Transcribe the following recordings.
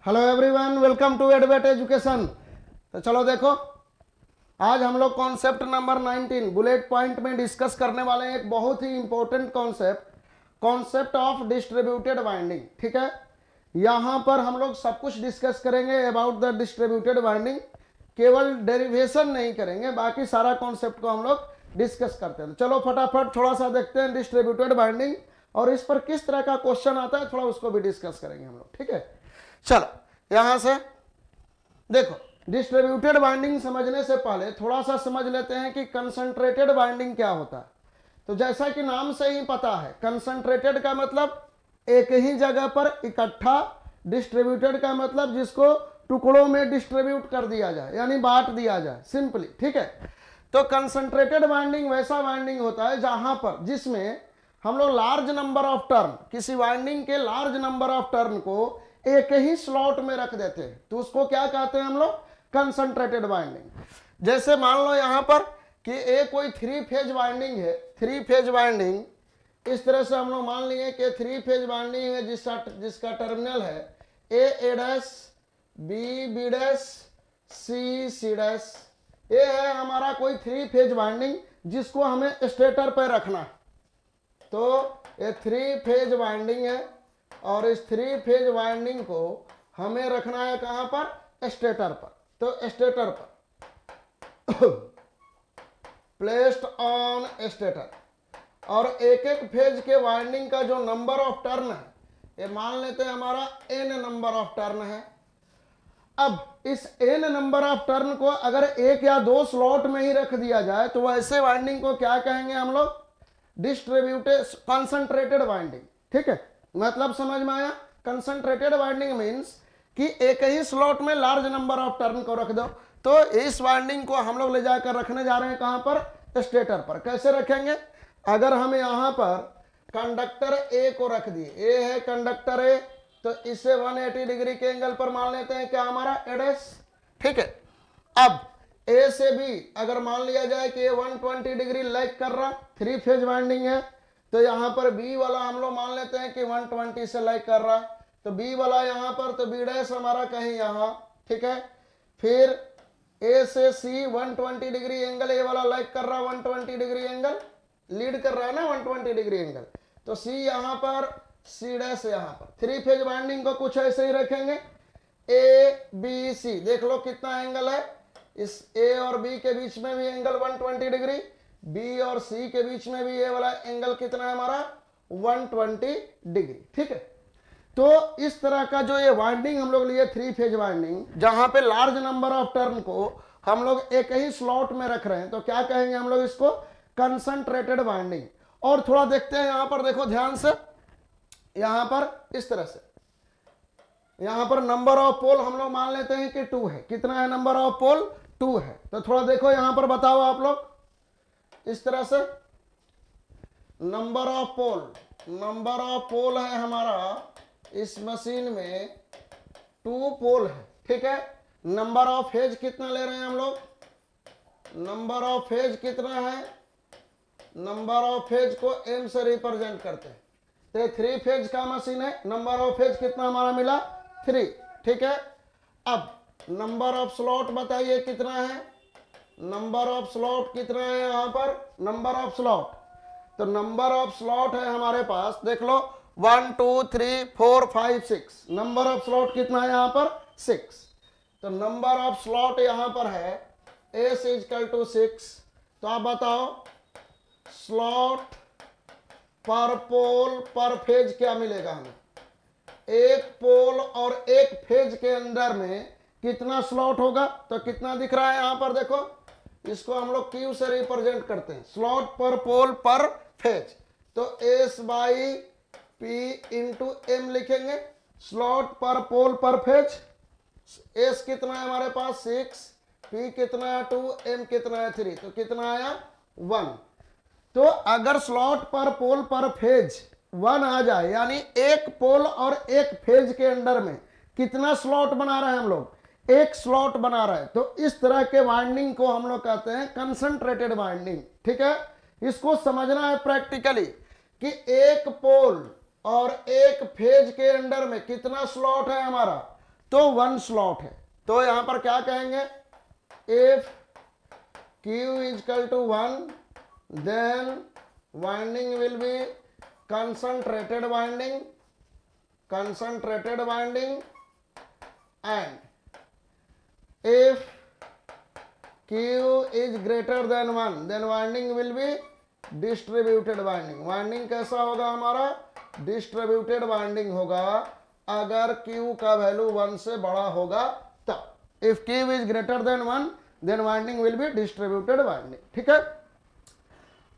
Hello everyone, welcome to advet education. तो चलो देखो, आज हम लोग कॉन्सेप्ट नंबर 19 बुलेट पॉइंट में डिस्कस करने वाले हैं एक बहुत ही important concept of distributed winding. ठीक है, यहाँ पर हम लोग सब कुछ डिस्कस करेंगे अबाउट द डिस्ट्रीब्यूटेड वाइंडिंग, केवल डेरिवेशन नहीं करेंगे, बाकी सारा कॉन्सेप्ट को हम लोग डिस्कस करते हैं। तो चलो फटाफट थोड़ा सा देखते हैं डिस्ट्रीब्यूटेड वाइंडिंग और इस पर किस तरह का क्वेश्चन आता है, थोड़ा उसको भी डिस्कस करेंगे हम लोग। ठीक है, चलो यहां से देखो, डिस्ट्रीब्यूटेड वाइंडिंग समझने से पहले थोड़ा सा समझ लेते हैं कि कंसंट्रेटेड वाइंडिंग क्या होता है। तो जैसा कि नाम से ही पता है, कंसंट्रेटेड का मतलब एक ही जगह पर इकट्ठा, डिस्ट्रीब्यूटेड का मतलब जिसको टुकड़ों में डिस्ट्रीब्यूट कर दिया जाए, यानी बांट दिया जाए सिंपली। ठीक है, तो कंसंट्रेटेड वाइंडिंग वैसा वाइंडिंग होता है जहां पर जिसमें हम लोग लार्ज नंबर ऑफ टर्न, किसी वाइंडिंग के लार्ज नंबर ऑफ टर्न को एक ही स्लॉट में रख देते हैं, तो उसको क्या कहते हैं हम लोग, कंसंट्रेटेड वाइंडिंग। जैसे मान लो यहां पर कि एक कोई 3 फेज वाइंडिंग है, 3 फेज वाइंडिंग इस तरह से हम लोग मान लिए कि 3 फेज वाइंडिंग है जिसका टर्मिनल है A dash, B dash, C dash. ये है हमारा कोई 3 फेज वाइंडिंग जिसको हमें स्टेटर पर रखना है। तो ये 3 फेज वाइंडिंग है और इस 3 फेज वाइंडिंग को हमें रखना है कहां पर, स्टेटर पर। तो स्टेटर पर प्लेस्ड ऑन स्टेटर, और एक एक फेज के वाइंडिंग का जो नंबर ऑफ टर्न है, ये मान लेते हैं हमारा n नंबर ऑफ टर्न है। अब इस n नंबर ऑफ टर्न को अगर एक या दो स्लॉट में ही रख दिया जाए तो ऐसे वाइंडिंग को क्या कहेंगे हम लोग, डिस्ट्रीब्यूटेड कंसंट्रेटेड वाइंडिंग। ठीक है, मतलब समझ में आया। कंसंट्रेटेड वाइंडिंग मींस कि एक ही स्लॉट में लार्ज नंबर ऑफ टर्न को रख दो। तो इस वाइंडिंग को हम लोग ले जाकर रखने जा रहे हैं कहां पर, स्टेटर पर। कैसे रखेंगे, अगर हम यहां पर कंडक्टर ए को रख दिए, ए है कंडक्टर ए, तो इसे 180 डिग्री के एंगल पर मान लेते हैं क्या, हमारा एडस। ठीक है, अब ए से बी अगर मान लिया जाए कि 120 डिग्री लैग कर रहा, 3 फेज वाइंडिंग है, तो यहां पर बी वाला हम लोग मान लेते हैं कि 120 से लैग कर रहा है, तो बी वाला यहां पर, तो बी डैश हमारा कहीं यहां। ठीक है, फिर ए से सी 120 डिग्री एंगल, ए वाला लैग कर रहा 120 डिग्री एंगल, लीड कर रहा है ना 120 डिग्री एंगल, तो सी यहां पर, सी डैश यहां पर। 3 फेज वाइंडिंग को कुछ ऐसे ही रखेंगे, ए बी सी, देख लो कितना एंगल है, इस ए और बी के बीच में भी एंगल 120 डिग्री, बी और सी के बीच में भी ये वाला एंगल कितना है हमारा, 120 डिग्री। ठीक है, तो इस तरह का जो ये वाइंडिंग हम लोग लिए 3 फेज वाइंडिंग, जहां पे लार्ज नंबर ऑफ टर्न को हम लोग एक ही स्लॉट में रख रहे हैं, तो क्या कहेंगे हम लोग इसको, कंसंट्रेटेड वाइंडिंग। और थोड़ा देखते हैं यहां पर, देखो ध्यान से, यहां पर इस तरह से, यहां पर नंबर ऑफ पोल हम लोग मान लेते हैं कि 2 है। कितना है नंबर ऑफ पोल, 2 है। तो थोड़ा देखो यहां पर बताओ आप लोग, इस तरह से नंबर ऑफ पोल है हमारा इस मशीन में 2 पोल है। ठीक है, नंबर ऑफ फेज कितना ले रहे हैं हम लोग, नंबर ऑफ फेज कितना है, नंबर ऑफ फेज को m से रिप्रेजेंट करते हैं। तो 3 फेज का मशीन है, नंबर ऑफ फेज कितना हमारा मिला, 3। ठीक है, अब नंबर ऑफ स्लॉट बताइए कितना है, नंबर ऑफ स्लॉट कितना है यहां पर, नंबर ऑफ स्लॉट, तो नंबर ऑफ स्लॉट है हमारे पास, देख लो 1 2 3 4 5 6, नंबर ऑफ स्लॉट कितना है यहां पर, 6। तो नंबर ऑफ स्लॉट यहां पर है s इक्वल टू 6। तो आप बताओ स्लॉट पर पोल पर फेज क्या मिलेगा हमें, एक पोल और एक फेज के अंदर में कितना स्लॉट होगा, तो कितना दिख रहा है यहां पर, देखो इसको हम लोग Q से रिप्रेजेंट करते हैं, स्लॉट पर पोल पर फेज। तो S by P into M लिखेंगे, स्लॉट पर पोल पर फेज। S कितना है हमारे पास 6, P कितना है 2, M कितना है 3, तो कितना आया 1। तो अगर स्लॉट पर पोल पर फेज 1 आ जाए, यानी एक पोल और एक फेज के अंदर में कितना स्लॉट बना रहे हैं हम लोग, एक स्लॉट बना रहा है, तो इस तरह के वाइंडिंग को हम लोग कहते हैं कंसंट्रेटेड वाइंडिंग। ठीक है, इसको समझना है प्रैक्टिकली कि एक पोल और एक फेज के अंदर में कितना स्लॉट है हमारा, तो 1 स्लॉट है। तो यहां पर क्या कहेंगे, if Q is equal to 1 then winding will be concentrated winding and if Q is greater than 1 then winding will be distributed winding। Winding कैसा होगा हमारा, डिस्ट्रीब्यूटेड वाइंडिंग होगा अगर Q का वैल्यू 1 से बड़ा होगा तब। If Q is greater than 1 then winding will be distributed winding। ठीक है,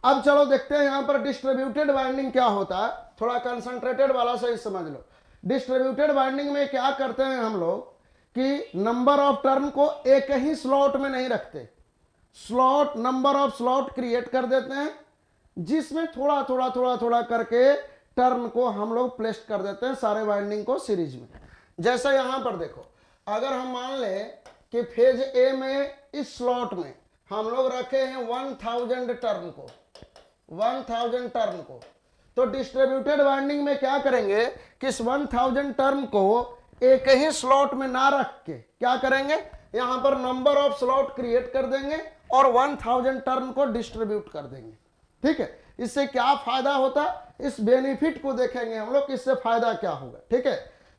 अब चलो देखते हैं यहां पर डिस्ट्रीब्यूटेड वाइंडिंग क्या होता है, थोड़ा कंसंट्रेटेड वाला सही समझ लो। डिस्ट्रीब्यूटेड वाइंडिंग में क्या करते हैं हम लोग कि नंबर ऑफ टर्न को एक ही स्लॉट में नहीं रखते, slot number of slot create कर देते हैं जिसमें थोड़ा थोड़ा थोड़ा थोड़ा करके टर्न को हम लोग प्लेस कर देते हैं सारे वाइंडिंग को सीरीज में। जैसे यहां पर देखो, अगर हम मान लें कि फेज ए में इस स्लॉट में हम लोग रखे हैं 1000 टर्न को, 1000 टर्न को, तो डिस्ट्रीब्यूटेड वाइंडिंग में क्या करेंगे कि इस 1000 टर्न को एक ही स्लॉट में ना रख के क्या करेंगे, यहां पर नंबर ऑफ स्लॉट क्रिएट कर देंगे और 1000 टर्न को डिस्ट्रीब्यूट कर देंगे। ठीक है, इससे क्या फायदा होता, इस बेनिफिट को देखेंगे हम लोग, इससे फायदा क्या होगा। ठीक है,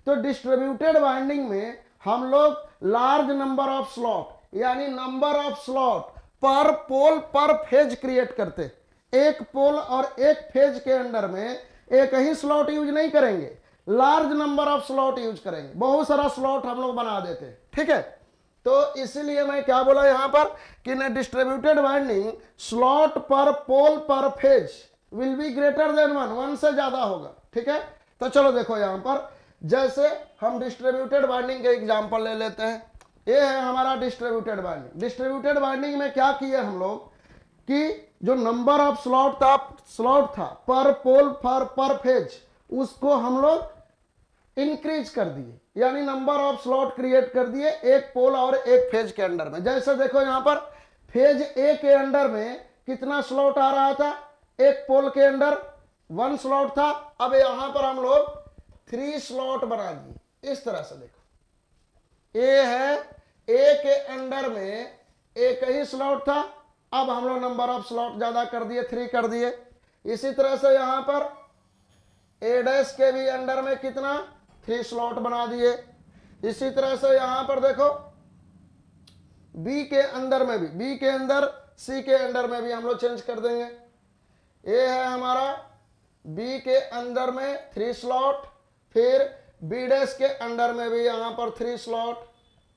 तो डिस्ट्रीब्यूटेड वाइंडिंग में हम लोग लार्ज नंबर ऑफ स्लॉट यानी नंबर ऑफ स्लॉट पर पोल पर फेज क्रिएट करते, एक पोल और एक फेज के अंदर में एक ही स्लॉट यूज नहीं करेंगे, large number of slot use करेंगे, बहुत सारा स्लॉट हम लोग बना देते हैं। ठीक है, तो इसीलिए मैं क्या बोला यहां पर कि न डिस्ट्रीब्यूटेड वाइंडिंग स्लॉट पर पोल पर phase will be greater than 1 से ज्यादा होगा। ठीक है, तो चलो देखो यहां पर, जैसे हम डिस्ट्रीब्यूटेड वाइंडिंग के एग्जांपल ले लेते हैं। ये है हमारा डिस्ट्रीब्यूटेड वाइंडिंग। डिस्ट्रीब्यूटेड वाइंडिंग में क्या किए हम लोग कि जो नंबर ऑफ स्लॉट था पर पोल पर फेज, उसको हम लोग इंक्रीज कर दिए, यानी नंबर ऑफ स्लॉट क्रिएट कर दिए एक पोल और एक फेज के अंडर में। जैसे देखो यहां पर फेज ए के अंडर में कितना स्लॉट आ रहा था, एक पोल के अंडर 1 स्लॉट था, अब यहां पर हम लोग 3 स्लॉट बना दिए। इस तरह से देखो, ए है, ए के अंडर में एक ही स्लॉट था, अब हम लोग नंबर ऑफ स्लॉट ज्यादा कर दिए, 3 कर दिए। इसी तरह से यहां पर ए डैश के भी अंडर में कितना 3 स्लॉट बना दिए। इसी तरह से यहां पर देखो बी के अंदर में भी, बी के अंदर सी के अंडर में भी हम लोग चेंज कर देंगे। ए है हमारा बी के अंदर में 3 स्लॉट, फिर बी डैश के अंडर में भी यहां पर 3 स्लॉट,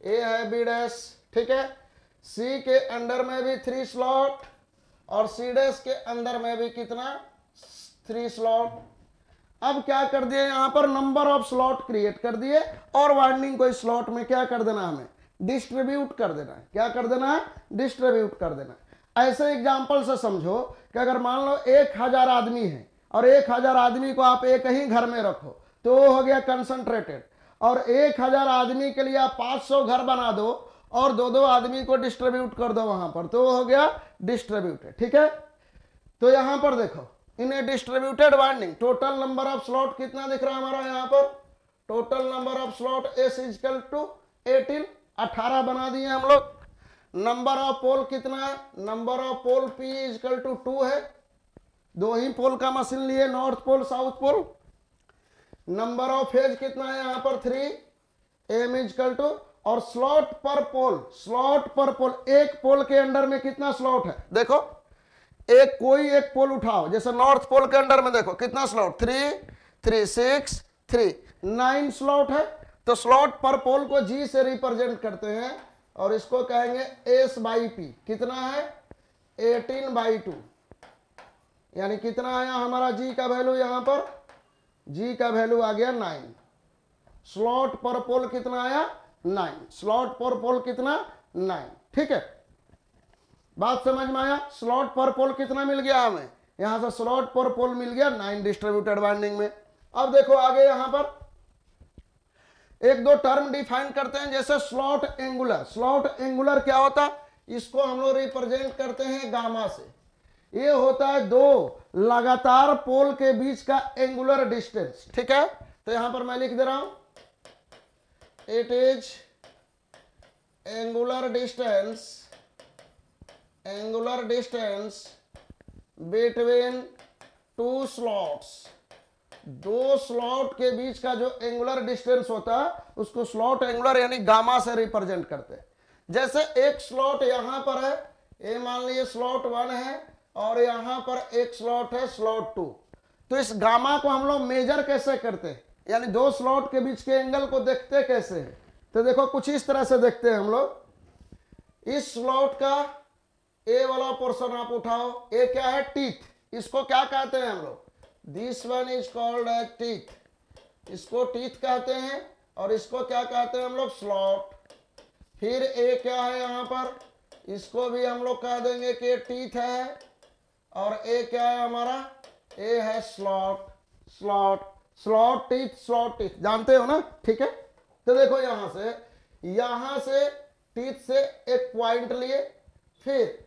ए है बी डैश। ठीक है, सी के अंडर में भी 3 स्लॉट और सी डैश के अंदर में भी कितना 3 स्लॉट। अब क्या कर दिए, यहां पर नंबर ऑफ स्लॉट क्रिएट कर दिए और वाइंडिंग को इस स्लॉट में क्या कर देना, हमें डिस्ट्रीब्यूट कर देना है। क्या कर देना है, डिस्ट्रीब्यूट कर देना है। ऐसे एग्जांपल से समझो कि अगर मान लो 1000 आदमी है और 1000 आदमी को आप एक ही घर में रखो तो हो गया कंसंट्रेटेड, और 1000 आदमी के लिए आप 500 घर बना दो और 2-2 आदमी को डिस्ट्रीब्यूट कर दो वहां पर, तो हो गया डिस्ट्रीब्यूटेड। ठीक है, तो यहां पर देखो in a distributed winding total number of slot कितना दिख रहा है हमारा, यहां पर total number of slot S is equal to 18, 18 बना दिए हम लोग। नंबर ऑफ पोल कितना है, number of pole P is equal to 2 है, 2 ही पोल का मशीन लिए, north pole south pole. Number of phase कितना है यहां पर 3, एम इज इक्वल टू, और स्लॉट पर पोल, स्लॉट पर पोल, एक पोल के अंडर में कितना स्लॉट है, देखो कोई एक पोल उठाओ, जैसे नॉर्थ पोल के अंडर में देखो कितना स्लॉट, 3, 3, 6, 3, 9 स्लॉट है। तो स्लॉट पर पोल को जी से रिप्रेजेंट करते हैं और इसको कहेंगे एस बाई पी। कितना है 18/2, यानी कितना आया हमारा जी का वैल्यू, यहां पर जी का वैल्यू आ गया 9। स्लॉट पर पोल कितना आया 9, स्लॉट पर पोल कितना 9। ठीक है, बात समझ में आया। स्लॉट पर पोल कितना मिल गया हमें, यहां से स्लॉट पर पोल मिल गया 9 डिस्ट्रीब्यूटेड वाइंडिंग में। अब देखो आगे यहां पर 1-2 टर्म डिफाइन करते हैं, जैसे स्लॉट एंगुलर। स्लॉट एंगुलर क्या होता है, इसको हम लोग रिप्रेजेंट करते हैं गामा से। ये होता है 2 लगातार पोल के बीच का एंगुलर डिस्टेंस। ठीक है, तो यहां पर मैं लिख दे रहा हूं it is angular distance between two slots. दो स्लॉट के बीच का जो एंगुलर डिस्टेंस होता है उसको स्लॉट एंगुलर यानी गामा से रिप्रेजेंट करते हैं। जैसे एक स्लॉट यहां पर है, ये मान लीजिए स्लॉट 1 है और यहां पर एक स्लॉट है स्लॉट 2। तो इस गामा को हम लोग मेजर कैसे करते हैं, यानी दो स्लॉट के बीच के एंगल को देखते कैसे हैं? तो देखो कुछ इस तरह से देखते हैं हम लोग। इस स्लॉट का ए वाला पोर्शन आप उठाओ, ए क्या है? टीथ। इसको क्या कहते हैं हम लोग? This one is called as teeth. इसको टीथ कहते हैं और इसको क्या कहते हैं हम लोग? स्लॉट। फिर ए क्या है यहाँ पर? इसको भी हम लोग कह देंगे कि टीथ है। और ए क्या है हमारा? ए है स्लॉट। स्लॉट टीथ जानते हो ना? ठीक है। तो देखो यहां से टीथ से एक पॉइंट लिए, फिर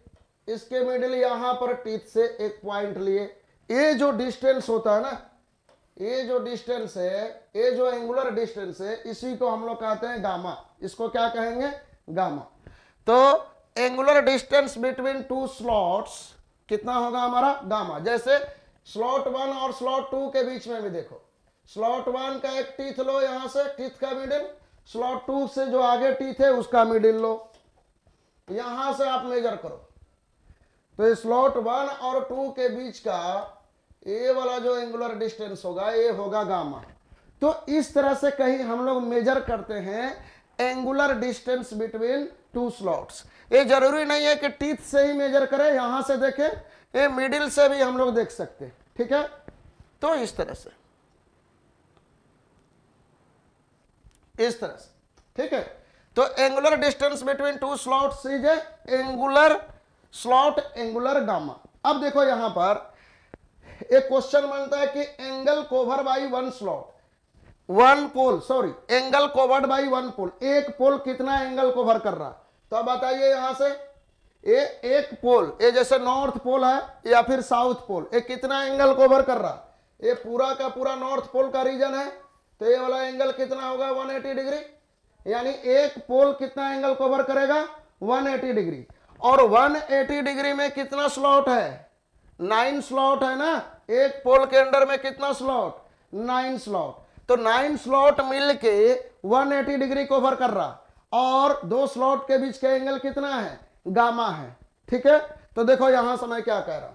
इसके मिडिल यहां पर टीथ से एक पॉइंट लिए। ये जो डिस्टेंस होता है ना, ये जो डिस्टेंस है, ये जो एंगुलर डिस्टेंस है, इसी को हम लोग कहते हैं गामा। इसको क्या कहेंगे? गामा। तो angular distance between two slots कितना होगा हमारा? गामा। जैसे स्लॉट 1 और स्लॉट 2 के बीच में भी देखो, स्लॉट 1 का एक टीथ लो, यहां से टीथ का मिडिल, स्लॉट 2 से जो आगे टीथ है उसका मिडिल लो, यहां से आप मेजर करो। तो स्लॉट 1 और 2 के बीच का ये वाला जो एंगुलर डिस्टेंस होगा ये होगा गामा। तो इस तरह से कहीं हम लोग मेजर करते हैं angular distance between two slots. ये जरूरी नहीं है कि टीथ से ही मेजर करें, यहां से देखें, ये मिडिल से भी हम लोग देख सकते हैं। ठीक है। तो इस तरह से ठीक है। तो angular distance between two slots is angular slot angular gamma. अब देखो यहां पर एक क्वेश्चन बनता है कि angle covered by one slot, one pole, sorry, angle covered by one pole. एक पोल कितना एंगल कवर कर रहा? तो अब बताइए यहां से, ये एक पोल, ये जैसे नॉर्थ पोल है या फिर साउथ पोल, ये कितना एंगल कवर कर रहा? ये पूरा का पूरा नॉर्थ पोल का रीजन है, तो ये वाला एंगल कितना होगा? 180 डिग्री। यानी एक पोल कितना एंगल कवर करेगा? 180 डिग्री। और 180 डिग्री में कितना स्लॉट है? 9 स्लॉट है ना। एक पोल के अंदर में कितना स्लॉट? 9 स्लॉट। तो 9 स्लॉट मिलके 180 डिग्री कवर कर रहा, और दो स्लॉट के बीच का एंगल कितना है? गामा है। ठीक है। तो देखो यहां से मैं क्या कह रहा हूं,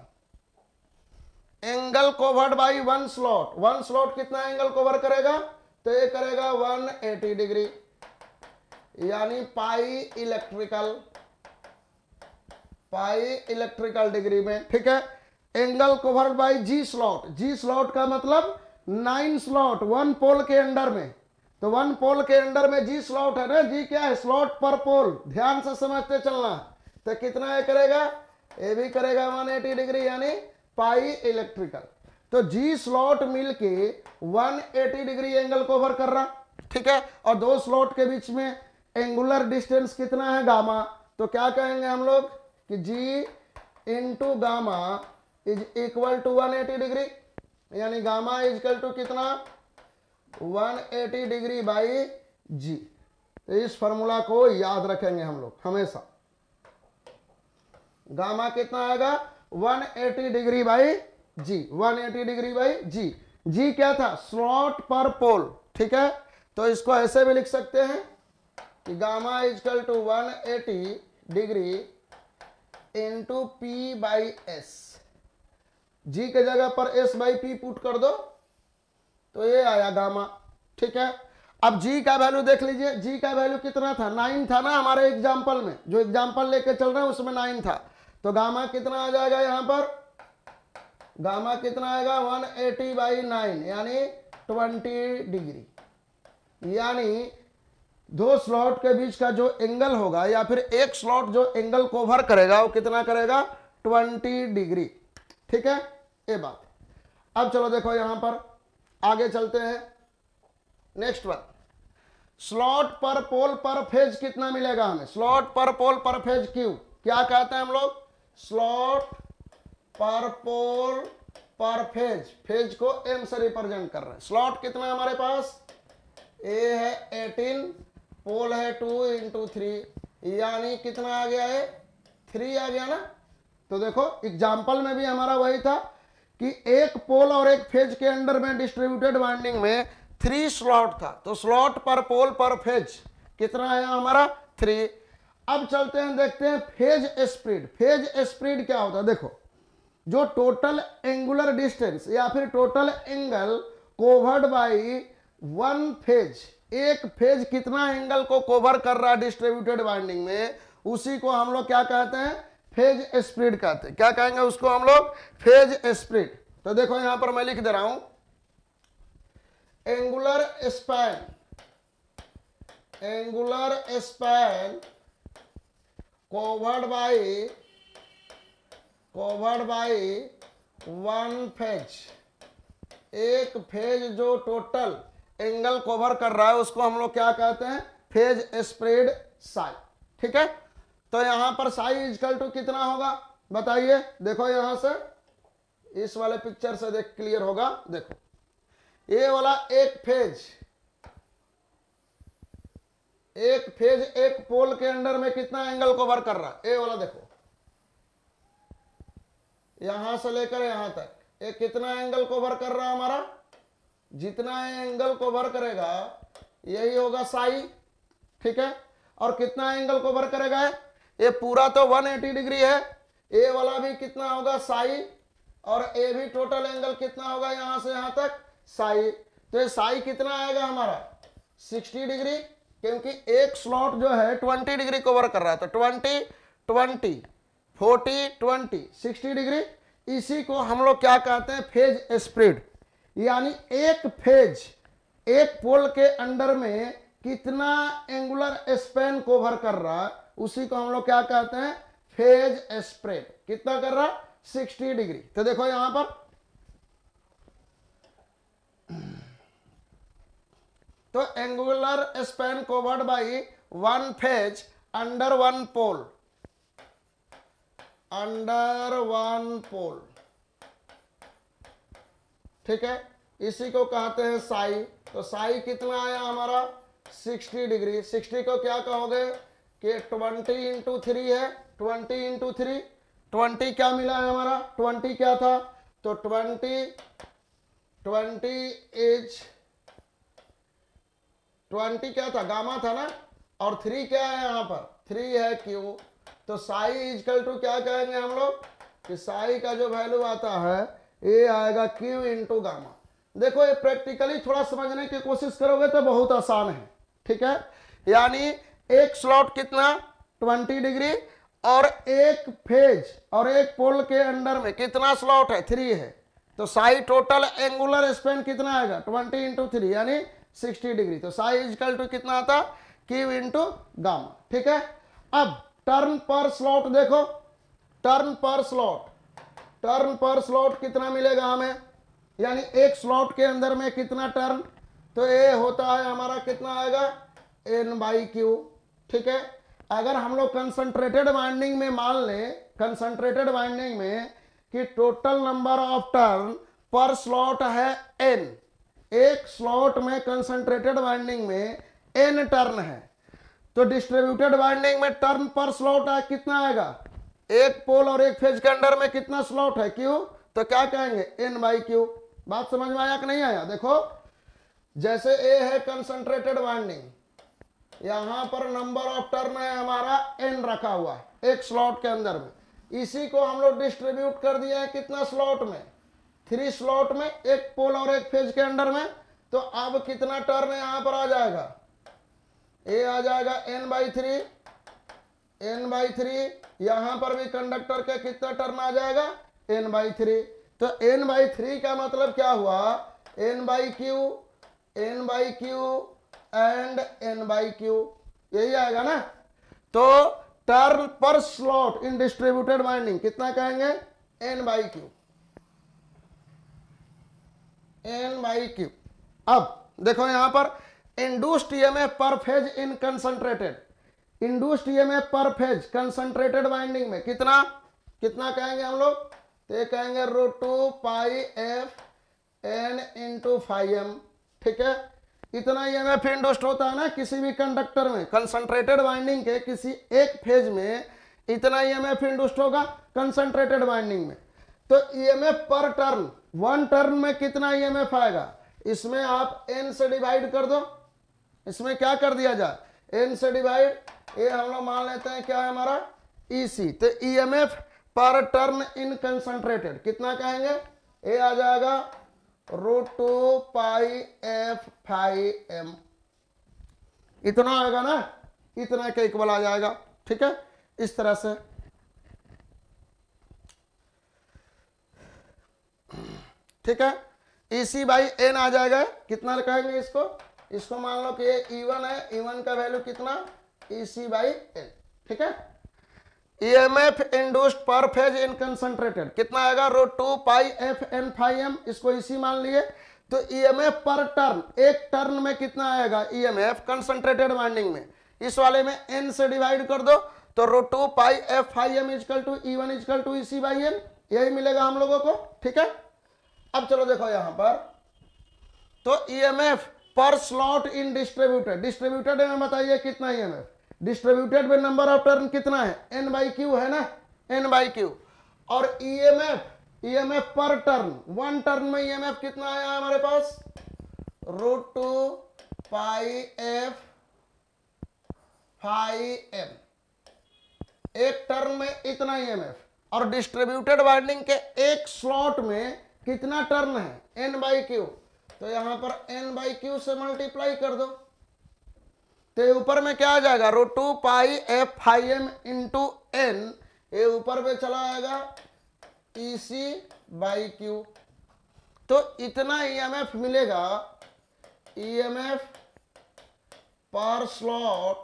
angle covered by one slot कितना एंगल कवर करेगा? तो ये करेगा 180 डिग्री, यानी पाई इलेक्ट्रिकल डिग्री में। ठीक है। Angle covered by G slot का मतलब 9 स्लॉट वन पोल के अंडर में। तो वन पोल के अंडर में जी स्लॉट है ना। जी क्या है? स्लॉट पर पोल। ध्यान से समझते चलना। तो कितना ये करेगा? ये भी करेगा 180 डिग्री, यानी पाई इलेक्ट्रिकल। तो जी स्लॉट मिलके 180 डिग्री एंगल कवर कर रहा। ठीक है। और दो स्लॉट के बीच में एंगुलर डिस्टेंस कितना है? गामा। तो क्या कहेंगे हम लोग कि G into gamma is equal to 180 degree, यानी गामा इज इक्वल टू कितना? 180 डिग्री बाई जी। तो इस फॉर्मूला को याद रखेंगे हम लोग हमेशा। गामा कितना आएगा? 180 degree by G. 180 degree by G. G क्या था? स्लॉट पर पोल। ठीक है। तो इसको ऐसे भी लिख सकते हैं कि gamma is equal to 180 degree into P by S. G के जगह पर एस बाई पी पुट कर दो तो ये आया गामा। ठीक है। अब जी का वैल्यू देख लीजिए। जी का वैल्यू कितना था? 9 था ना हमारे एग्जाम्पल में, जो एग्जाम्पल लेके चल रहे हैं उसमें 9 था। तो गामा कितना आ जाएगा यहां पर? गामा कितना आएगा? 180 बाई 9, यानी 20 डिग्री। यानी दो स्लॉट के बीच का जो एंगल होगा, या फिर एक स्लॉट जो एंगल कवर करेगा, वो कितना करेगा? 20 डिग्री। ठीक है। ये बात। अब चलो देखो यहां पर आगे चलते हैं। नेक्स्ट वन, स्लॉट पर पोल पर फेज कितना मिलेगा हमें? स्लॉट पर पोल पर फेज क्यू क्या कहते हैं हम लोग? स्लॉट पर पोल पर फेज। फेज को एम से रिप्रेजेंट कर रहे हैं। स्लॉट कितना है हमारे पास? ए है 18 पोल है 2 इंटू 3, यानी कितना आ गया है 3 आ गया ना। तो देखो एग्जाम्पल में भी हमारा वही था कि एक पोल और एक फेज के अंडर में डिस्ट्रीब्यूटेड वाइंडिंग में 3 स्लॉट था, तो स्लॉट पर पोल पर फेज कितना आया हमारा 3। अब चलते हैं देखते हैं फेज स्प्रेड। फेज स्प्रेड क्या होता है, देखो जो टोटल एंगुलर डिस्टेंस या फिर total angle coward by one phase, एक फेज कितना एंगल को कवर कर रहा है डिस्ट्रीब्यूटेड वाइंडिंग में, उसी को हम लोग क्या कहते हैं फेज स्प्रेड कहते हैं। क्या कहेंगे उसको हम लोग फेज स्प्रेड। तो देखो यहां पर मैं लिख दे रहा हूं angular span, angular span coward by one phase, एक फेज जो टोटल एंगल कवर कर रहा है उसको हम लोग क्या कहते हैं फेज स्प्रेड साई। ठीक है, तो यहां पर साई इजकल टू कितना होगा बताइए। देखो यहां से इस वाले पिक्चर से देख क्लियर होगा। देखो ये वाला एक फेज एक पोल के अंडर में कितना एंगल कवर कर रहा है, ये वाला देखो यहां से लेकर यहां तक ये कितना एंगल कवर कर रहा है हमारा, जितना एंगल कवर करेगा यही होगा साई। ठीक है, और कितना एंगल कवर करेगा ये पूरा तो 180 डिग्री है, ये वाला भी कितना होगा साई, और ये भी टोटल एंगल कितना होगा यहां से यहां तक साई। तो ये साई कितना आएगा हमारा 60 डिग्री, क्योंकि एक स्लॉट जो है 20 डिग्री कवर कर रहा है, तो 20 20 40 20 60 डिग्री। इसी को हम लोग क्या कहते हैं फेज स्प्रेड, यानी एक फेज एक पोल के अंडर में कितना एंगुलर स्पैन कवर कर रहा है उसी को हम लोग क्या कहते हैं फेज स्प्रेड। कितना कर रहा 60 डिग्री। तो देखो यहां पर तो angular span covered by one phase under one pole, under one pole. ठीक है, इसी को कहते हैं साई। तो साई कितना आया हमारा 60 डिग्री। 60 को क्या कहोगे कि 20 इंटू 3 है, 20 इंटू 3 20 क्या मिला है हमारा 20 क्या था, तो 20 इज 20 क्या था गामा था ना, और 3 क्या है यहां पर 3 है क्यू। तो साई इजकल टू क्या कहेंगे हम लोग कि साई का जो वैल्यू आता है ये आएगा क्यू इंटू गामा। देखो ये प्रैक्टिकली थोड़ा समझने की कोशिश करोगे तो बहुत आसान है। ठीक है, यानी एक स्लॉट कितना 20 डिग्री और एक फेज और एक पोल के अंडर में कितना स्लॉट है 3 है, तो साई टोटल एंगुलर स्पैन कितना आएगा 20 इंटू 3 यानी 60 डिग्री। तो साई इजकल टू कितना आता क्यू इंटू गामा। ठीक है, अब टर्न पर स्लॉट देखो, टर्न पर स्लॉट कितना मिलेगा हमें, यानी एक स्लॉट के अंदर में कितना टर्न, तो ये होता है हमारा कितना आएगा एन बाई क्यू। ठीक है, अगर हम लोग कंसंट्रेटेड वाइंडिंग में मान लें, कंसंट्रेटेड वाइंडिंग में कि टोटल नंबर ऑफ टर्न पर स्लॉट है एन, एक स्लॉट में कंसंट्रेटेड वाइंडिंग में एन टर्न है, तो डिस्ट्रीब्यूटेड वाइंडिंग में टर्न पर स्लॉट है कितना आएगा, एक पोल और एक फेज के अंडर में कितना स्लॉट है क्यू, तो क्या कहेंगे एन बाई क्यू। बात समझ में आया कि नहीं आया। देखो जैसे ए है कंसंट्रेटेड वाइंडिंग, यहां पर नंबर ऑफ टर्न है हमारा एन रखा हुआ है एक स्लॉट के अंदर में, इसी को हम लोग डिस्ट्रीब्यूट कर दिया है कितना स्लॉट में 3 स्लॉट में, एक पोल और एक फेज के अंडर में। तो अब कितना टर्न यहां पर आ जाएगा, ए आ जाएगा एन बाई 3, यहां पर भी कंडक्टर का कितना टर्न आ जाएगा एन बाई 3। तो एन बाई 3 का मतलब क्या हुआ N by Q and N by Q, यही आएगा ना। तो टर्न पर स्लॉट इन डिस्ट्रीब्यूटेड वाइंडिंग कितना कहेंगे एन बाई क्यू। अब देखो यहां पर induced EMF per phase in concentrated, induced EMF per phase concentrated winding में कितना कहेंगे हम लोग, तो ये कहेंगे √2 pi F N into phi M. ठीक है, इतना ईएमएफ इंड्यूस्ड होता है ना किसी भी कंडक्टर में, कंसंट्रेटेड वाइंडिंग के किसी एक फेज में इतना ईएमएफ इंड्यूस्ड होगा कंसंट्रेटेड वाइंडिंग में। तो ईएमएफ पर टर्न, वन टर्न में कितना ईएमएफ आएगा, इसमें आप n से डिवाइड कर दो। इसमें क्या कर दिया जाए, n से डिवाइड, ये हम लोग मान लेते हैं क्या है हमारा EC। तो ईएमएफ पर टर्न इन कंसंट्रेटेड कितना कहेंगे, ये आ जाएगा √2 पाई f⁵m, इतना आएगा ना, इतना के इक्वल आ जाएगा। ठीक है, इस तरह से। ठीक है, EC बाई n आ जाएगा, कितना कहेंगे इसको, इसको मान लो कि ये E1 है, E1 का वैल्यू कितना EC बाई n। ठीक है, ईएमएफ इंड्यूस्ड पर फेज इन कंसंट्रेटेड कितना आएगा √2 पाई f⁵m, इसको इसी मान लिए। तो ईएमएफ पर टर्न, एक टर्न में कितना आएगा ईएमएफ कंसंट्रेटेड वाइंडिंग में, इस वाले में n से डिवाइड कर दो, तो √2 pi f⁵m equal to E1 equal to EC by n, यही मिलेगा हम लोगों को। ठीक है, अब चलो देखो यहां पर, तो ईएमएफ पर स्लॉट इन डिस्ट्रीब्यूटेड, डिस्ट्रीब्यूटेड में बताइए कितना ईएमएफ, डिस्ट्रीब्यूटेड में नंबर ऑफ टर्न कितना है n/q है ना, n/q। और ईएमएफ पर टर्न, वन टर्न में ईएमएफ कितना आया हमारे पास √2 पाई f⁵m, एक टर्न में इतना ईएमएफ। और डिस्ट्रीब्यूटेड वाइंडिंग के एक स्लॉट में कितना टर्न है n/q, तो यहां पर n/q से मल्टीप्लाई कर दो, तो ऊपर में क्या आ जाएगा √2 पाई f⁵m इंटू n, ये ऊपर में चला आएगा EC बाई q। तो इतना ईएमएफ मिलेगा, ईएमएफ पर स्लॉट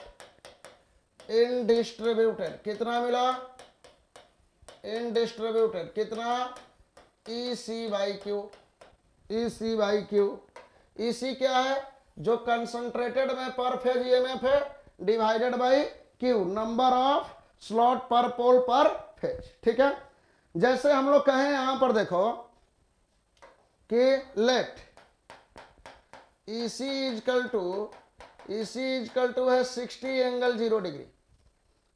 इन डिस्ट्रीब्यूटेड कितना मिला, इन डिस्ट्रीब्यूटेड कितना EC by q, EC by q। EC क्या है, जो कंसंट्रेटेड में पर फेज ईएमएफ है divided by q, number of slot पर पोल पर फेज। ठीक है, जैसे हम लोग कहें यहां पर देखो कि लेट EC इक्वल टू है 60 angle 0 degree,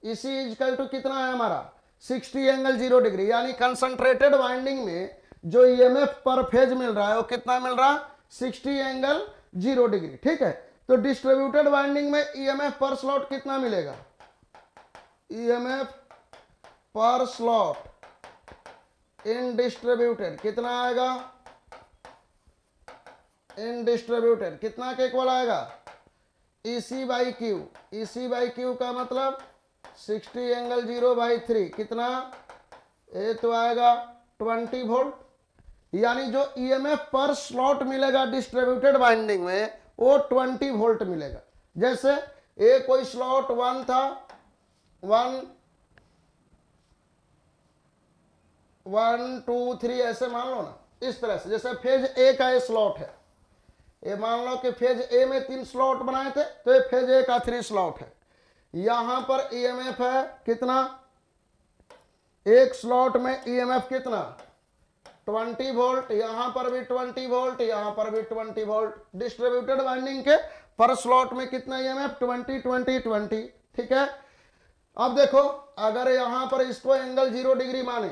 EC equal to कितना है हमारा 60 एंगल 0 डिग्री, यानी कंसंट्रेटेड वाइंडिंग में जो ईएमएफ पर फेज मिल रहा है वो कितना मिल रहा है 60 एंगल 0 डिग्री। ठीक है, तो डिस्ट्रीब्यूटेड वाइंडिंग में ईएमएफ पर स्लॉट कितना मिलेगा, ईएमएफ पर स्लॉट इन डिस्ट्रीब्यूटेड कितना आएगा, इन डिस्ट्रीब्यूटेड कितना के इक्वल आएगा EC by q, EC by q का मतलब 60 एंगल 0/3 कितना, ये तो आएगा 20 वोल्ट। यानी जो ईएमएफ पर स्लॉट मिलेगा डिस्ट्रीब्यूटेड वाइंडिंग में वो 20 वोल्ट मिलेगा। जैसे ये कोई स्लॉट 1 था, 1 2 3 ऐसे मान लो ना, इस तरह से। जैसे फेज ए का ये स्लॉट है, ये मान लो कि फेज ए में 3 स्लॉट बनाए थे, तो ये फेज ए का 3 स्लॉट है। यहां पर ईएमएफ है कितना, एक स्लॉट में ईएमएफ कितना 20 वोल्ट, यहां पर भी 20 वोल्ट, यहां पर भी 20 वोल्ट। डिस्ट्रीब्यूटेड वाइंडिंग के पर स्लॉट में कितना ईएमएफ 20 20 20। ठीक है, अब देखो अगर यहां पर इसको एंगल 0 डिग्री माने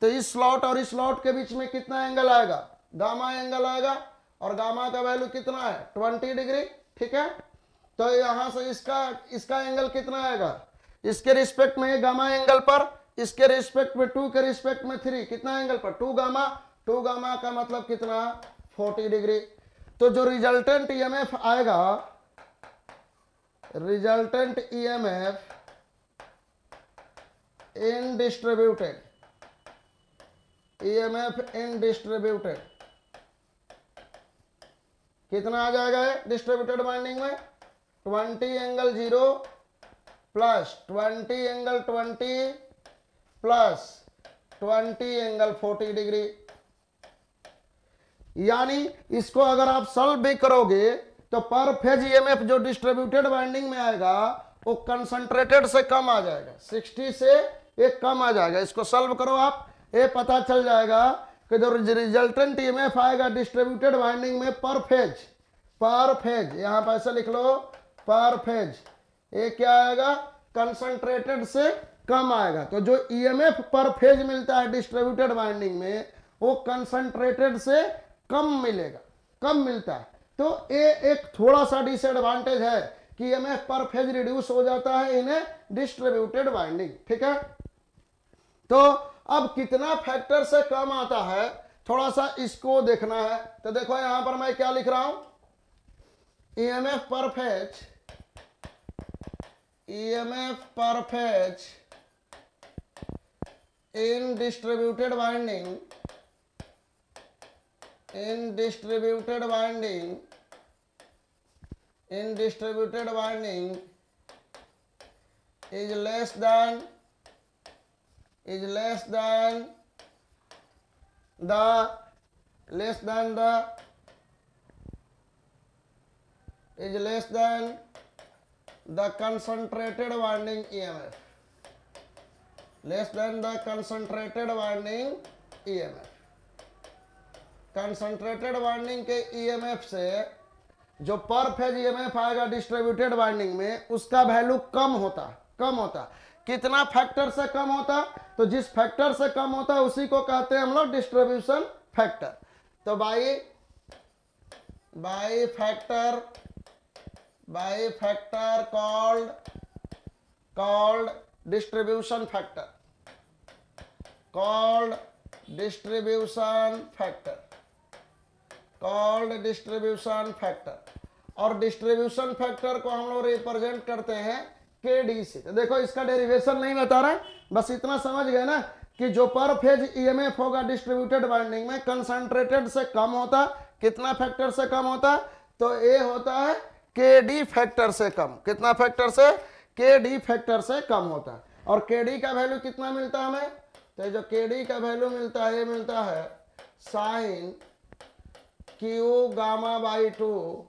तो इस स्लॉट और इस स्लॉट के बीच में कितना एंगल आएगा, गामा एंगल आएगा, और गामा का वैल्यू कितना है 20 डिग्री। ठीक है, तो यहां से इसका एंगल कितना आएगा, इसके रिस्पेक्ट में गामा एंगल पर, इसके रिस्पेक्ट में 2 के रिस्पेक्ट में 3, कितना एंगल पर 2 गामा का मतलब कितना 40 डिग्री। तो जो रिजल्टेंट ईएमएफ आएगा, resultant EMF in distributed, EMF in distributed कितना आ जाएगा डिस्ट्रीब्यूटेड वाइंडिंग में 20 angle 0 plus 20 angle 20 plus 20 angle 40 degree. यानी इसको अगर आप सॉल्व भी करोगे तो पर फेज ईएमएफ जो डिस्ट्रीब्यूटेड वाइंडिंग में आएगा वो कंसंट्रेटेड से कम आ जाएगा, 60 से एक कम आ जाएगा। इसको सॉल्व करो आप, ये पता चल जाएगा कि जो रिजल्टेंट ईएमएफ आएगा डिस्ट्रीब्यूटेड वाइंडिंग में पर फेज पर फेज, यहां पर ऐसे लिख लो पर फेज, ये क्या आएगा कंसंट्रेटेड से कम आएगा। तो जो ईएमएफ पर फेज मिलता है डिस्ट्रीब्यूटेड वाइंडिंग में वो कंसंट्रेटेड से कम मिलेगा, कम मिलता है। तो ये एक थोड़ा सा डिसएडवांटेज है कि ईएमएफ पर फेज रिड्यूस हो जाता है इन डिस्ट्रीब्यूटेड वाइंडिंग, ठीक है। तो अब कितना फैक्टर से कम आता है थोड़ा सा इसको देखना है। तो देखो यहां पर मैं क्या लिख रहा हूं, EMF per phase, EMF per phase in distributed winding, in distributed winding, in distributed winding is less than the less than the concentrated winding EMF, less than the concentrated winding EMF। Concentrated winding के EMF से जो पर phase EMF आएगा distributed winding में उसका value कम होता। कितना factor से कम होता, तो जिस फैक्टर से कम होता है उसी को कहते हैं हम लोग डिस्ट्रीब्यूशन फैक्टर। तो by factor called distribution factor, called distribution factor. और डिस्ट्रीब्यूशन फैक्टर को हम लोग रिप्रेजेंट करते हैं केडी से। तो देखो इसका डेरिवेशन नहीं बता रहा है, बस इतना समझ गए ना कि जो पर फेज ईएमएफ होगा डिस्ट्रीब्यूटेड वाइंडिंग में कंसंट्रेटेड से कम होता, कितना फैक्टर से कम होता, तो ये होता है केडी फैक्टर से कम। कितना फैक्टर से, केडी फैक्टर से कम होता। और केडी का वैल्यू कितना मिलता है हमें, तो जो केडी का वैल्यू मिलता है ये मिलता है sine Q gamma by 2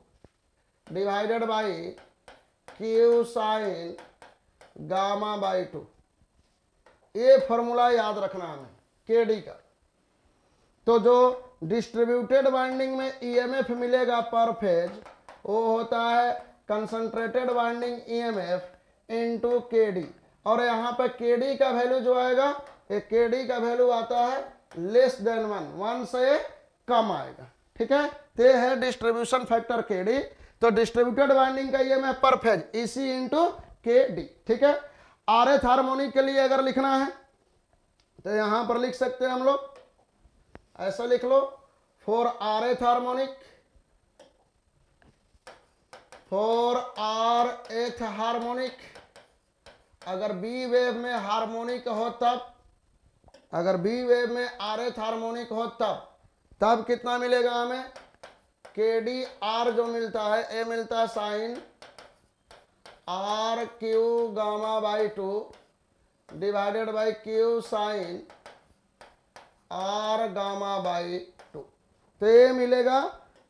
divided by Q sine gamma by 2। ये फॉर्मूला याद रखना हमें केडी का। तो जो डिस्ट्रीब्यूटेड वाइंडिंग में ईएमएफ मिलेगा पर फेज वो होता है concentrated winding EMF into KD. और यहाँ पे केडी का वैल्यू जो आएगा, ये केडी का वैल्यू आता है लेस देन 1 से कम आएगा, ठीक है। ते है डिस्ट्रीब्यूशन फैक्टर केडी। तो डिस्ट्रीब्यूटेड वाइंडिंग का ईएमएफ पर फेज इसी इंटू केडी, ठीक है। आरएथ हार्मोनिक के लिए अगर लिखना है तो यहां पर लिख सकते हैं हम लोग, ऐसा लिख लो for rth harmonic, for rth harmonic. अगर बी वेव में हार्मोनिक हो तब, अगर बी वेव में आरएथ हार्मोनिक हो तब कितना मिलेगा हमें, के डी आर जो मिलता है ए मिलता है sine R Q gamma by 2 divided by Q sine R gamma by 2। तो ये मिलेगा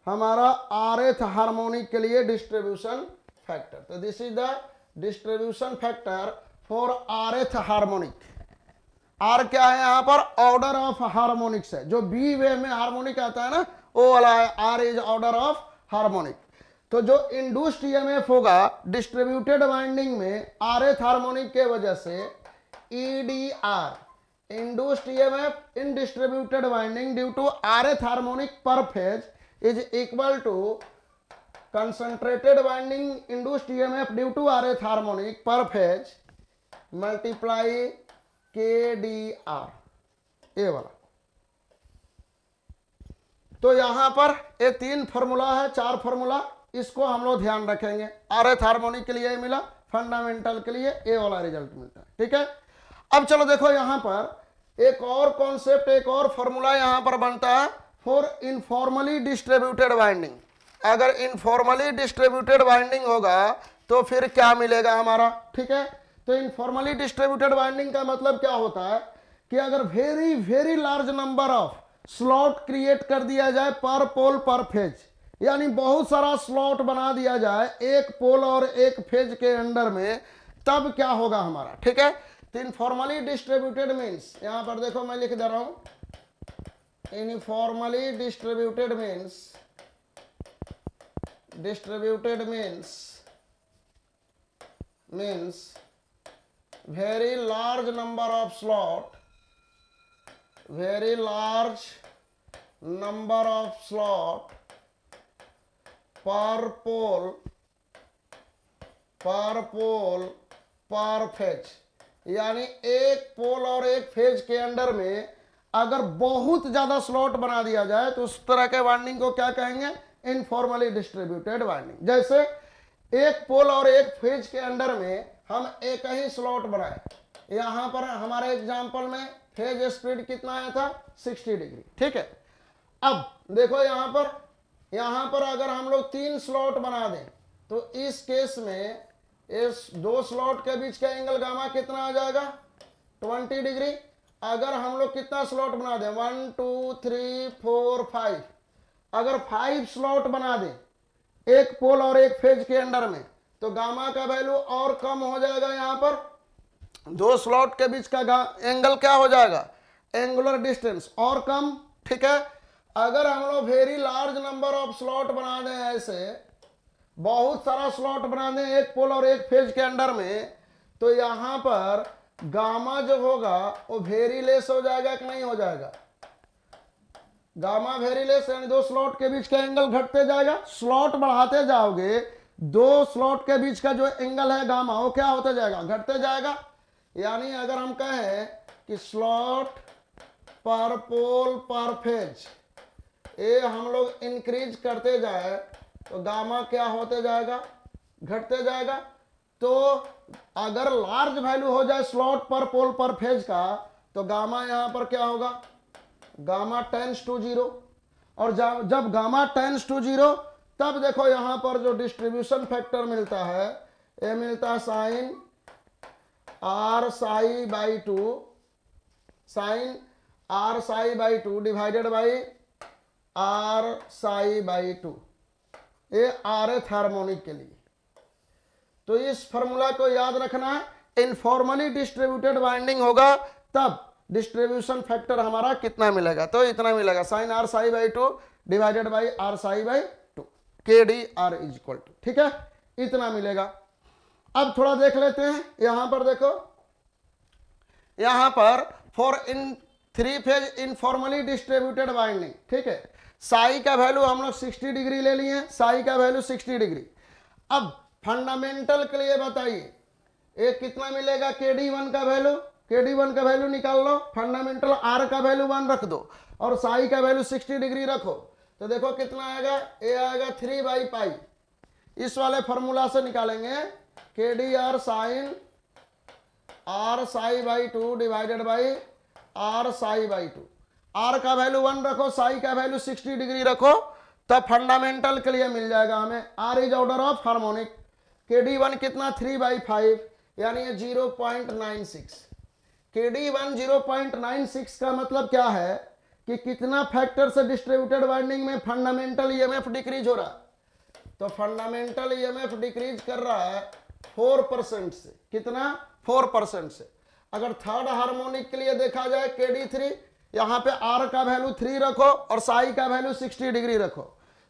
हमारा आरएथ हार्मोनिक के लिए डिस्ट्रीब्यूशन फैक्टर। तो this is the distribution factor for rth harmonic. R क्या है यहाँ पर, ऑर्डर ऑफ हार्मोनिक्स है। जो बी वेव में हार्मोनिक आता है ना वो वाला है, R is order of harmonic. तो जो इंड्यूस्ड ईएमएफ होगा डिस्ट्रीब्यूटेड वाइंडिंग में आरएथ हार्मोनिक के वजह से EDR, induced EMF in distributed winding due to rth harmonic per phase is equal to concentrated winding induced EMF due to rth harmonic per phase multiply के D R, ये वाला। तो यहां पर ये 3 फॉर्मूला है, 4 फॉर्मूला, इसको हम लोग ध्यान रखेंगे। आरएथ हार्मोनिक के लिए मिला, फंडामेंटल के लिए ये वाला रिजल्ट मिलता है, ठीक है। अब चलो देखो यहां पर एक और कॉन्सेप्ट, एक और फॉर्मूला यहां पर बनता है फॉर इनफॉर्मली डिस्ट्रीब्यूटेड वाइंडिंग। अगर इनफॉर्मली डिस्ट्रीब्यूटेड वाइंडिंग होगा तो फिर क्या मिलेगा हमारा, ठीक है। तो इनफॉर्मली डिस्ट्रीब्यूटेड वाइंडिंग का मतलब क्या होता है कि अगर very very large number of slot create कर दिया जाए पर पोल पर फेज, यानी बहुत सारा स्लॉट बना दिया जाए एक पोल और एक फेज के अंडर में, तब क्या होगा हमारा, ठीक है। तो इनफॉर्मली डिस्ट्रीब्यूटेड मीन्स, यहां पर देखो मैं लिख दे रहा हूं, informally distributed means distributed means very large number of slot, very large number of slot per pole per phase, यानी एक पोल और एक फेज के अंडर में अगर बहुत ज्यादा स्लॉट बना दिया जाए तो उस तरह के वाइंडिंग को क्या कहेंगे? Informally distributed winding. जैसे एक पोल और एक फेज के अंडर में हम एक ही स्लॉट बनाए, यहां पर हमारे एग्जांपल में फेज स्पीड कितना आया था? 60 डिग्री, ठीक है। अब देखो यहां पर अगर हम लोग 3 स्लॉट बना दें तो इस केस में इस 2 स्लॉट के बीच का एंगल गामा कितना आ जाएगा? 20 डिग्री। अगर हम लोग कितना स्लॉट बना दें? 1 2 3 4 5, अगर 5 स्लॉट बना दें एक पोल और एक फेज के अंडर में तो गामा का वैल्यू और कम हो जाएगा। यहां पर 2 स्लॉट के बीच का एंगल क्या हो जाएगा? एंगुलर डिस्टेंस और कम, ठीक है। अगर हम लोग very large number of slot बना दें, ऐसे बहुत सारा स्लॉट बना दें एक पोल और एक फेज के अंडर में, तो यहां पर गामा जो होगा वो वेरी लेस हो जाएगा कि नहीं हो जाएगा? गामा वेरी लेस, यानी 2 स्लॉट के बीच का एंगल घटते जाएगा। स्लॉट बढ़ाते जाओगे 2 स्लॉट के बीच का जो एंगल है गामा वो क्या होता जाएगा? घटते जाएगा। यानी अगर हम कहें कि स्लॉट पर पोल पर फेज ये हम लोग इंक्रीज करते जाए तो गामा क्या होते जाएगा? घटते जाएगा। तो अगर लार्ज वैल्यू हो जाए स्लॉट पर पोल पर फेज का तो गामा यहां पर क्या होगा? Gamma tends to 0। और जब गामा टेंड्स टू 0 तब देखो यहां पर जो डिस्ट्रीब्यूशन फैक्टर मिलता है ये मिलता है sine R psi by 2, sine R psi by 2 divided by R psi by 2, ये RF हार्मोनिक के लिए। तो इस फॉर्मूला को याद रखना है, इनफॉर्मली डिस्ट्रीब्यूटेड वाइंडिंग होगा तब डिस्ट्रीब्यूशन फैक्टर हमारा कितना मिलेगा? तो इतना मिलेगा, sine R psi by 2 divided by R psi by 2, KDR is equal to, ठीक है, इतना मिलेगा। अब थोड़ा देख लेते हैं, यहां पर देखो, यहां पर for in 3 phase informally distributed winding, ठीक है, साई का वैल्यू हम लोग 60 डिग्री ले लिए, साई का वैल्यू 60 डिग्री। अब फंडामेंटल के लिए बताइए ये कितना मिलेगा? KD1 का वैल्यू, KD1 का वैल्यू निकाल लो, फंडामेंटल R का वैल्यू 1 रख दो और साई का वैल्यू 60 डिग्री रखो, तो देखो कितना आएगा? ये आएगा 3/π। इस वाले फॉर्मूला से निकालेंगे KDR sine R psi by 2 divided by R psi by 2। R का वैल्यू 1 रखो, साई का वैल्यू 60 डिग्री रखो, तब फंडामेंटल के लिए मिल जाएगा हमें R is order of harmonic. KD1 कितना? 3/5, यानी ये 0.96। KD1 0.96 का मतलब क्या है कि कितना फैक्टर से डिस्ट्रीब्यूटेड वाइंडिंग में फंडामेंटल EMF डिक्रीज हो रहा है? तो फंडामेंटल EMF डिक्रीज कर रहा है 4% से। कितना? 4% से। अगर थर्ड हार्मोनिक के लिए देखा जाए KD3, यहां पे R का वैल्यू 3 रखो और साई का वैल्यू 60 डिग्री रखो,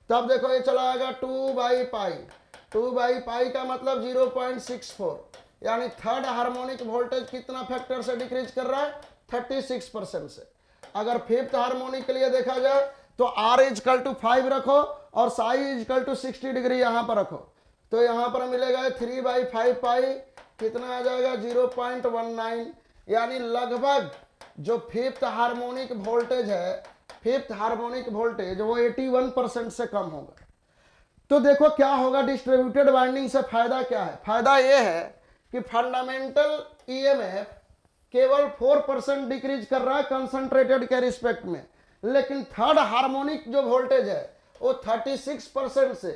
तब देखो ये चला आएगा 2/π। 2/π का मतलब 0.64, यानी थर्ड हार्मोनिक वोल्टेज कितना फैक्टर से डिक्रीज कर रहा है? 36% से। अगर फिफ्थ हार्मोनिक के लिए देखा जाए तो R इजकल टू 5 रखो और साई इजकल टू 60 डिग्री यहां पर रखो, तो यहां पर मिलेगा 3/5π, कितना आ जाएगा? 0.19, यानी लगभग जो फिफ्थ हार्मोनिक वोल्टेज है, फिफ्थ हार्मोनिक वोल्टेज वो 81% से कम होगा। तो देखो क्या होगा डिस्ट्रीब्यूटेड वाइंडिंग से फायदा क्या है? फायदा ये है कि फंडामेंटल EMF केवल 4% डिक्रीज कर रहा है कंसंट्रेटेड के रिस्पेक्ट में, लेकिन थर्ड हार्मोनिक जो वोल्टेज है वो 36% से,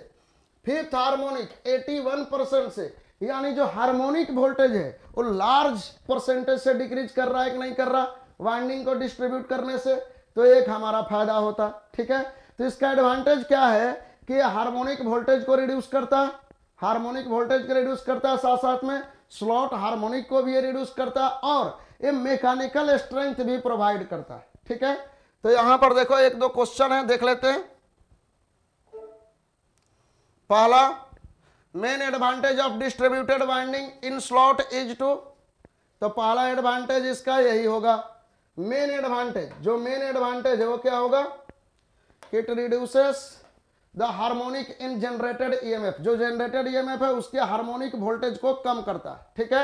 फिफ्थ हार्मोनिक 81% से, यानी जो हार्मोनिक वोल्टेज है वो लार्ज परसेंटेज से डिक्रीज कर रहा है कि नहीं कर रहा वाइंडिंग को डिस्ट्रीब्यूट करने से। तो एक हमारा फायदा होता, ठीक है। तो इसका एडवांटेज क्या है कि हार्मोनिक वोल्टेज को रिड्यूस करता है, हार्मोनिक वोल्टेज को रिड्यूस करता है, साथ साथ में स्लॉट हार्मोनिक को भी रिड्यूस करता है और ये मैकेनिकल स्ट्रेंथ भी प्रोवाइड करता है, ठीक है। तो यहां पर देखो 1-2 क्वेश्चन है, देख लेते हैं। पहला main advantage of distributed binding in slot is to, तो पहला एडवांटेज इसका यही होगा। मेन एडवांटेज, जो मेन एडवांटेज है वो क्या होगा, it reduces the harmonic in generated EMF, जो जनरेटेड ईएमएफ है उसके हार्मोनिक वोल्टेज को कम करता है। ठीक है,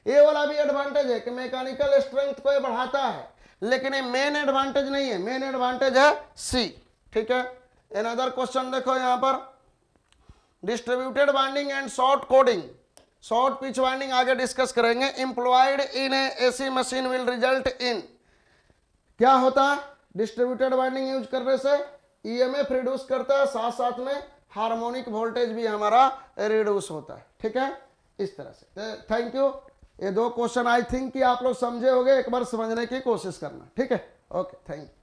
ये वाला भी एडवांटेज है कि मैकेनिकल स्ट्रेंथ को ये बढ़ाता है, लेकिन ये मेन एडवांटेज नहीं है, मेन एडवांटेज है सी। ठीक है, अनदर क्वेश्चन देखो यहां पर, distributed binding and short coding, short pitch binding आगे डिस्कस करेंगे। Employed in A AC machine will result in, क्या होता है डिस्ट्रीब्यूटेड बाइंडिंग यूज करने से, ईएमएफ रिड्यूस करता है, साथ साथ में हार्मोनिक वोल्टेज भी हमारा रिड्यूस होता है। ठीक है, इस तरह से। Thank you. ये दो क्वेश्चन आई थिंक कि आप लोग समझे होंगे, एक बार समझने की कोशिश करना। ठीक है, ओके, थैंक यू।